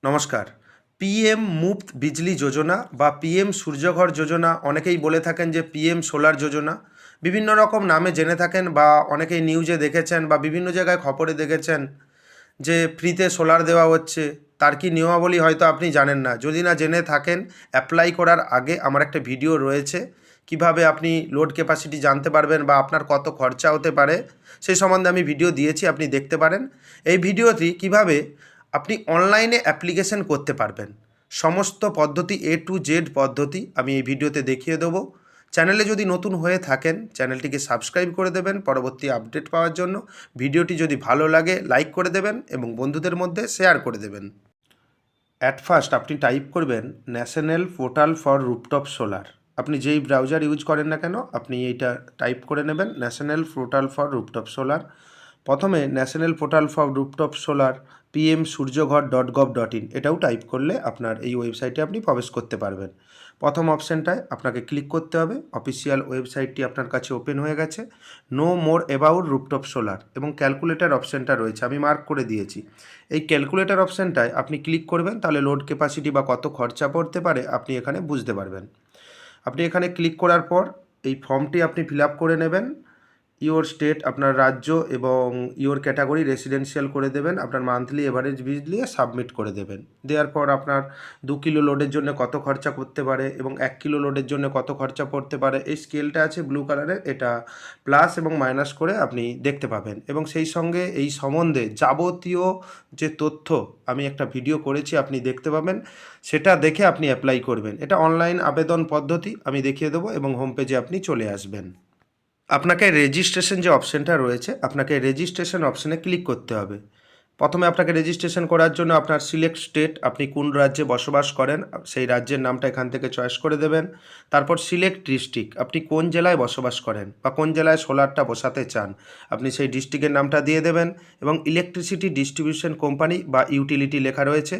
নমস্কার। পিএম মুফত বিজলি যোজনা বা পিএম সূর্যঘর যোজনা অনেকেই বলে থাকেন যে পিএম সোলার যোজনা। বিভিন্ন রকম নামে জেনে থাকেন বা অনেকেই নিউজে দেখেছেন বা বিভিন্ন জায়গায় খবরে দেখেছেন যে ফ্রিতে সোলার দেওয়া হচ্ছে। তার কি নিয়মাবলী হয়তো আপনি জানেন না। যদি না জেনে থাকেন, অ্যাপ্লাই করার আগে আমার একটা ভিডিও রয়েছে। কিভাবে আপনি লোড ক্যাপাসিটি জানতে পারবেন বা আপনার কত খরচা হতে পারে সেই সম্বন্ধে আমি ভিডিও দিয়েছি, আপনি দেখতে পারেন। এই ভিডিওটি কিভাবে আপনি অনলাইনে অ্যাপ্লিকেশন করতে পারবেন, সমস্ত পদ্ধতি A to Z পদ্ধতি আমি এই ভিডিওতে দেখিয়ে দেবো। চ্যানেলে যদি নতুন হয়ে থাকেন চ্যানেলটিকে সাবস্ক্রাইব করে দেবেন পরবর্তী আপডেট পাওয়ার জন্য। ভিডিওটি যদি ভালো লাগে লাইক করে দেবেন এবং বন্ধুদের মধ্যে শেয়ার করে দেবেন। অ্যাট ফার্স্ট আপনি টাইপ করবেন national portal for rooftop solar. আপনি যেই ব্রাউজার ইউজ করেন না কেন আপনি এইটা টাইপ করে নেবেন, national portal for rooftop solar. প্রথমে national portal for rooftop solar pmsurjaghat.gov.in এটাও টাইপ করলে আপনার এই ওয়েবসাইটে আপনি প্রবেশ করতে পারবেন। প্রথম অপশানটায় আপনাকে ক্লিক করতে হবে। অফিসিয়াল ওয়েবসাইটটি আপনার কাছে ওপেন হয়ে গেছে। No more about rooftop solar এবং ক্যালকুলেটর অপশানটা রয়েছে, আমি মার্ক করে দিয়েছি। এই ক্যালকুলেটর অপশানটায় আপনি ক্লিক করবেন, তাহলে লোড ক্যাপাসিটি বা কত খরচা পড়তে পারে আপনি এখানে বুঝতে পারবেন। আপনি এখানে ক্লিক করার পর এই ফর্মটি আপনি ফিল আপ করে নেবেন। ইওর স্টেট আপনার রাজ্য এবং ইওর ক্যাটাগরি রেসিডেন্সিয়াল করে দেবেন। আপনার মান্থলি এভারেজ বিল দিয়ে সাবমিট করে দেবেন। দেওয়ার পর আপনার 2 কিলো লোডের জন্য কত খরচা করতে পারে এবং 1 কিলো লোডের জন্য কত খরচা পড়তে পারে, এই স্কেলটা আছে ব্লু কালারের, এটা প্লাস এবং মাইনাস করে আপনি দেখতে পাবেন। এবং সেই সঙ্গে এই সম্বন্ধে যাবতীয় যে তথ্য আমি একটা ভিডিও করেছি আপনি দেখতে পাবেন, সেটা দেখে আপনি অ্যাপ্লাই করবেন। এটা অনলাইন আবেদন পদ্ধতি আমি দেখিয়ে দেবো এবং হোম পেজে আপনি চলে আসবেন। আপনাকে রেজিস্ট্রেশন যে অপশানটা রয়েছে আপনাকে রেজিস্ট্রেশন অপশানে ক্লিক করতে হবে। প্রথমে আপনাকে রেজিস্ট্রেশন করার জন্য আপনার সিলেক্ট স্টেট, আপনি কোন রাজ্যে বসবাস করেন সেই রাজ্যের নামটা এখান থেকে চয়েস করে দেবেন। তারপর সিলেক্ট ডিস্ট্রিক্ট, আপনি কোন জেলায় বসবাস করেন বা কোন জেলায় সোলারটা বসাতে চান আপনি সেই ডিস্ট্রিক্টের নামটা দিয়ে দেবেন। এবং ইলেকট্রিসিটি ডিস্ট্রিবিউশন কোম্পানি বা ইউটিলিটি লেখা রয়েছে,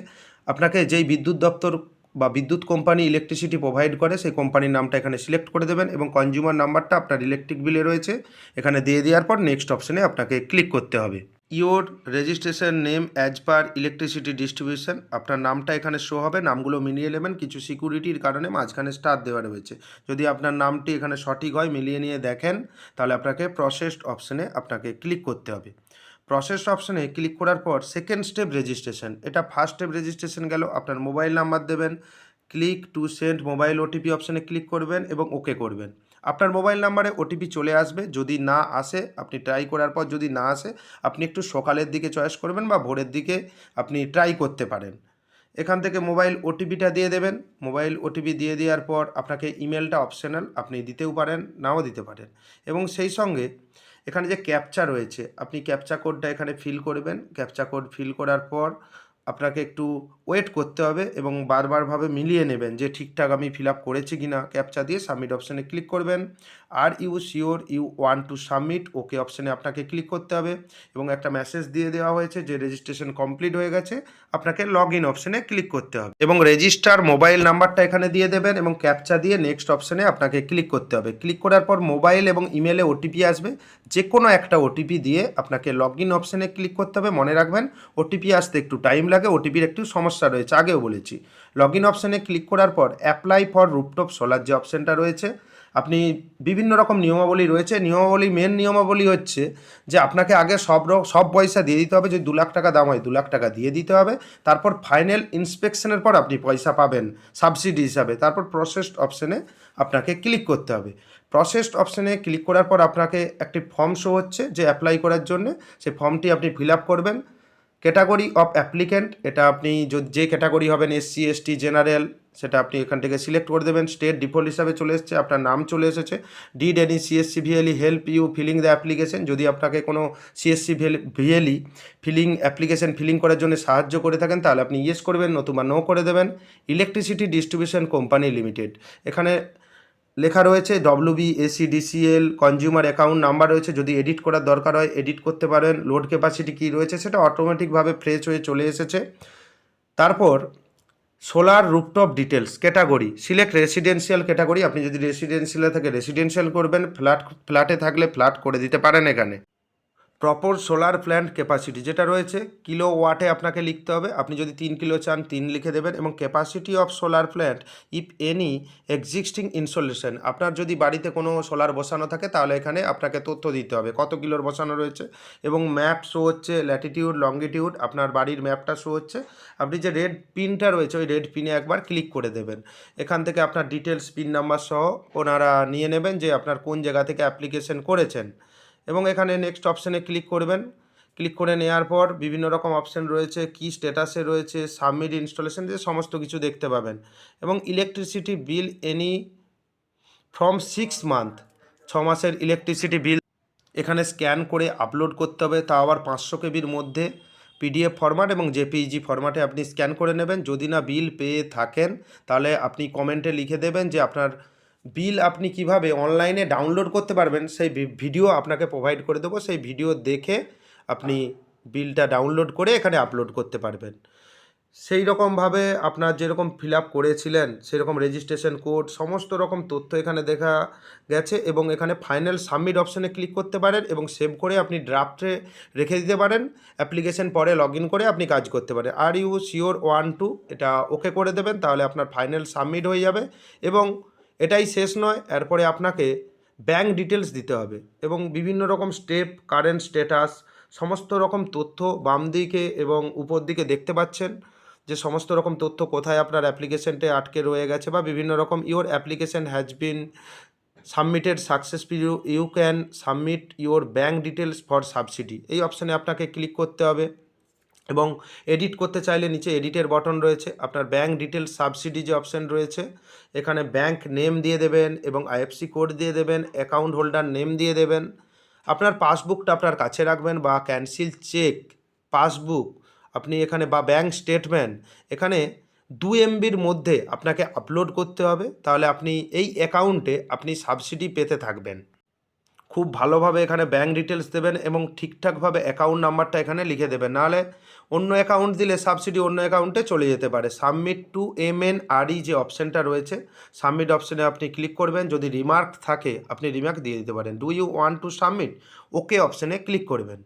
আপনাকে যেই বিদ্যুৎ দপ্তর বা বিদ্যুৎ কোম্পানি ইলেকট্রিসিটি প্রোভাইড করে সেই কোম্পানির নামটা এখানে সিলেক্ট করে দেবেন এবং কনজিউমার নাম্বারটা আপনার ইলেকট্রিক বিলে রয়েছে এখানে দিয়ে দেওয়ার পর নেক্সট অপশানে আপনাকে ক্লিক করতে হবে। Your registration name as per electricity distribution, আপনার নামটা এখানে শো হবে। নামগুলো মিলিয়ে নেবেন, কিছু সিকিউরিটির কারণে মাঝখানে স্টার দেওয়া রয়েছে। যদি আপনার নামটি এখানে সঠিক হয় মিলিয়ে নিয়ে দেখেন তাহলে আপনাকে প্রসেসড অপশানে আপনাকে ক্লিক করতে হবে। প্রসেস অপশানে ক্লিক করার পর সেকেন্ড স্টেপ রেজিস্ট্রেশন, এটা ফার্স্ট স্টেপ রেজিস্ট্রেশন গেল। আপনার মোবাইল নাম্বার দেবেন, click to send mobile OTP অপশানে ক্লিক করবেন এবং ওকে করবেন। আপনার মোবাইল নাম্বারে ওটিপি চলে আসবে। যদি না আসে আপনি ট্রাই করার পর যদি না আসে আপনি একটু সকালের দিকে চয়েস করবেন বা ভোরের দিকে আপনি ট্রাই করতে পারেন। এখান থেকে মোবাইল ওটিপিটা দিয়ে দেবেন। মোবাইল ওটিপি দিয়ে দেওয়ার পর আপনাকে ইমেলটা অপশনাল, আপনি দিতেও পারেন নাও দিতে পারেন। এবং সেই সঙ্গে এখানে যে ক্যাপচা রয়েছে আপনি ক্যাপচা কোডটা এখানে ফিল করবেন। ক্যাপচা কোড ফিল করার পর আপনাকে একটু ওয়েট করতে হবে এবং বারবারভাবে মিলিয়ে নেবেন যে ঠিকঠাক আমি ফিল আপ করেছি কি না। ক্যাপচা দিয়ে সাবমিট অপশানে ক্লিক করবেন। Are you sure you want to submit, okay অপশানে আপনাকে ক্লিক করতে হবে এবং একটা মেসেজ দিয়ে দেওয়া হয়েছে যে রেজিস্ট্রেশন কমপ্লিট হয়ে গেছে। আপনাকে লগ ইন অপশানে ক্লিক করতে হবে এবং রেজিস্টার মোবাইল নাম্বারটা এখানে দিয়ে দেবেন এবং ক্যাপচা দিয়ে নেক্সট অপশানে আপনাকে ক্লিক করতে হবে। ক্লিক করার পর মোবাইল এবং ইমেলে ওটিপি আসবে, যে কোনো একটা ওটিপি দিয়ে আপনাকে লগ ইন অপশানে ক্লিক করতে হবে। মনে রাখবেন ওটিপি আসতে একটু টাইম লাগে, ওটিপির একটু সমস্যা রয়েছে, আগেও বলেছি। লগ ইন অপশানে ক্লিক করার পর অ্যাপ্লাই ফর রুফটপ সোলার যে অপশানটা রয়েছে, আপনি বিভিন্ন রকম নিয়মাবলী রয়েছে। নিয়মাবলী মেন নিয়মাবলী হচ্ছে যে আপনাকে আগে সব পয়সা দিয়ে দিতে হবে। যদি 2 লাখ টাকা দাম হয় 2 লাখ টাকা দিয়ে দিতে হবে। তারপর ফাইনাল ইন্সপেকশনের পর আপনি পয়সা পাবেন সাবসিডি হিসাবে। তারপর প্রসেসড অপশানে আপনাকে ক্লিক করতে হবে। প্রসেসড অপশানে ক্লিক করার পর আপনাকে একটি ফর্ম শো হচ্ছে যে অ্যাপ্লাই করার জন্য, সেই ফর্মটি আপনি ফিল আপ করবেন। ক্যাটাগরি অফ অ্যাপ্লিক্যান্ট, এটা আপনি যে ক্যাটাগরি হবেন এসসি এসটি জেনারেল সেটা আপনি এখান থেকে সিলেক্ট করে দেবেন। স্টেট ডিফল্ট হিসাবে চলে এসেছে, আপনার নাম চলে এসেছে। Did any CSC VLE help you filling the application, যদি আপনাকে কোনো সিএসসি ভিএলই অ্যাপ্লিকেশন ফিলিং করার জন্য সাহায্য করে থাকেন তাহলে আপনি ইয়েস করবেন, নতুবা নো করে দেবেন। ইলেকট্রিসিটি ডিস্ট্রিবিউশন কোম্পানি লিমিটেড, এখানে লেখা রয়েছে WBACDCL কনজিউমার অ্যাকাউন্ট নাম্বার রয়েছে, যদি এডিট করার দরকার হয় এডিট করতে পারেন। লোড ক্যাপাসিটি কী রয়েছে সেটা অটোমেটিকভাবে ফ্রেশ হয়ে চলে এসেছে। তারপর solar rooftop details category, select residential category, আপনি যদি রেসিডেন্সিয়ালে থাকে রেসিডেন্সিয়াল করবেন, ফ্ল্যাটে থাকলে ফ্ল্যাট করে দিতে পারেন এখানে। প্রপর সোলার প্ল্যান্ট ক্যাপাসিটি যেটা রয়েছে কিলো ওয়াটে আপনাকে লিখতে হবে। আপনি যদি 3 কিলো চান 3 লিখে দেবেন, এবং capacity of solar plant if any existing installation. আপনার যদি বাড়িতে কোনো সোলার বসানো থাকে তাহলে এখানে আপনাকে তথ্য দিতে হবে কত কিলোর বসানো রয়েছে, এবং ম্যাপ শো হচ্ছে, ল্যাটিটিউড লঙ্গিটিউড আপনার বাড়ির ম্যাপটা শো হচ্ছে। আপনি যে রেড পিনটা রয়েছে ওই রেড পিনে একবার ক্লিক করে দেবেন। এখান থেকে আপনার ডিটেলস পিন নাম্বার সহ ওনারা নিয়ে নেবেন যে আপনার কোন জায়গা থেকে অ্যাপ্লিকেশন করেছেন, এবং এখানে নেক্সট অপশানে ক্লিক করবেন। ক্লিক করে নেওয়ার পর বিভিন্ন রকম অপশান রয়েছে, কি স্ট্যাটাসে রয়েছে, সাবমিট ইনস্টলেশন, যে সমস্ত কিছু দেখতে পাবেন। এবং electricity bill any from 6 month, 6 মাসের ইলেকট্রিসিটি বিল এখানে স্ক্যান করে আপলোড করতে হবে, তা আবার 500 কেবির মধ্যে পিডিএফ ফরম্যাট এবং জেপিইজি ফরম্যাটে আপনি স্ক্যান করে নেবেন। যদি না বিল পেয়ে থাকেন তাহলে আপনি কমেন্টে লিখে দেবেন যে আপনার বিল আপনি কিভাবে অনলাইনে ডাউনলোড করতে পারবেন, সেই ভিডিও আপনাকে প্রোভাইড করে দেবো। সেই ভিডিও দেখে আপনি বিলটা ডাউনলোড করে এখানে আপলোড করতে পারবেন। সেই রকমভাবে আপনার যেরকম ফিল আপ করেছিলেন সেরকম রেজিস্ট্রেশন কোড সমস্ত রকম তথ্য এখানে দেখা গেছে, এবং এখানে ফাইনাল সাবমিট অপশানে ক্লিক করতে পারেন এবং সেভ করে আপনি ড্রাফটে রেখে দিতে পারেন। অ্যাপ্লিকেশন পরে লগ ইন করে আপনি কাজ করতে পারেন। আর ইউ শিওর 1 2 এটা ওকে করে দেবেন, তাহলে আপনার ফাইনাল সাবমিট হয়ে যাবে। এবং এটাই শেষ নয়, এরপরে আপনাকে ব্যাঙ্ক ডিটেলস দিতে হবে, এবং বিভিন্ন রকম স্টেপ, কারেন্ট স্ট্যাটাস সমস্ত রকম তথ্য বাম দিকে এবং উপর দিকে দেখতে পাচ্ছেন, যে সমস্ত রকম তথ্য কোথায় আপনার অ্যাপ্লিকেশনটা আটকে রয়ে গেছে, বা বিভিন্ন রকম your application has been submitted successfully, you can submit your bank details for subsidy, এই অপশানে আপনাকে ক্লিক করতে হবে। এবং এডিট করতে চাইলে নিচে এডিটের বটন রয়েছে। আপনার ব্যাঙ্ক ডিটেলস সাবসিডি যে অপশান রয়েছে এখানে ব্যাঙ্ক নেম দিয়ে দেবেন এবং আইএফসি কোড দিয়ে দেবেন, অ্যাকাউন্ট হোল্ডার নেম দিয়ে দেবেন। আপনার পাসবুকটা আপনার কাছে রাখবেন, বা ক্যান্সেল চেক পাসবুক আপনি এখানে, বা ব্যাঙ্ক স্টেটমেন্ট এখানে 2 MBর মধ্যে আপনাকে আপলোড করতে হবে, তাহলে আপনি এই অ্যাকাউন্টে আপনি সাবসিডি পেতে থাকবেন। খুব ভালোভাবে এখানে ব্যাঙ্ক ডিটেলস দেবেন এবং ঠিকঠাকভাবে অ্যাকাউন্ট নাম্বারটা এখানে লিখে দেবেন, নাহলে অন্য অ্যাকাউন্ট দিলে সাবসিডি অন্য অ্যাকাউন্টে চলে যেতে পারে। সাবমিট টু MNRE যে অপশানটা রয়েছে সাবমিট অপশানে আপনি ক্লিক করবেন। যদি রিমার্ক থাকে আপনি রিমার্ক দিয়ে দিতে পারেন। Do you want to submit, okay অপশানে ক্লিক করবেন।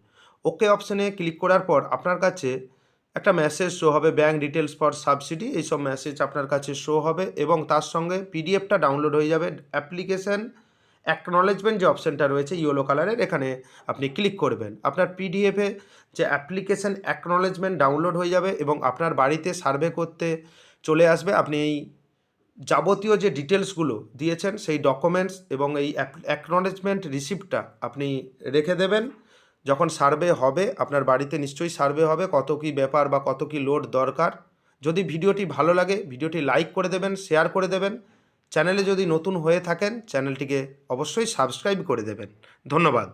ওকে অপশানে ক্লিক করার পর আপনার কাছে একটা মেসেজ শো হবে, ব্যাঙ্ক ডিটেলস ফর সাবসিডি, এইসব মেসেজ আপনার কাছে শো হবে, এবং তার সঙ্গে পিডিএফটা ডাউনলোড হয়ে যাবে। অ্যাপ্লিকেশান অ্যাকনলেজমেন্ট যে অপশানটা রয়েছে ইয়েলো কালারের, এখানে আপনি ক্লিক করবেন। আপনার পিডিএফে যে অ্যাপ্লিকেশান অ্যাকনলেজমেন্ট ডাউনলোড হয়ে যাবে এবং আপনার বাড়িতে সার্ভে করতে চলে আসবে। আপনি এই যাবতীয় যে ডিটেলসগুলো দিয়েছেন সেই ডকুমেন্টস এবং এই অ্যাকনলেজমেন্ট রিসিপ্টটা আপনি রেখে দেবেন। যখন সার্ভে হবে আপনার বাড়িতে নিশ্চয়ই সার্ভে হবে, কত কী ব্যাপার বা কত কী লোড দরকার। যদি ভিডিওটি ভালো লাগে ভিডিওটি লাইক করে দেবেন, শেয়ার করে দেবেন। চ্যানেলে যদি নতুন হয়ে থাকেন চ্যানেলটিকে অবশ্যই সাবস্ক্রাইব করে দেবেন। ধন্যবাদ।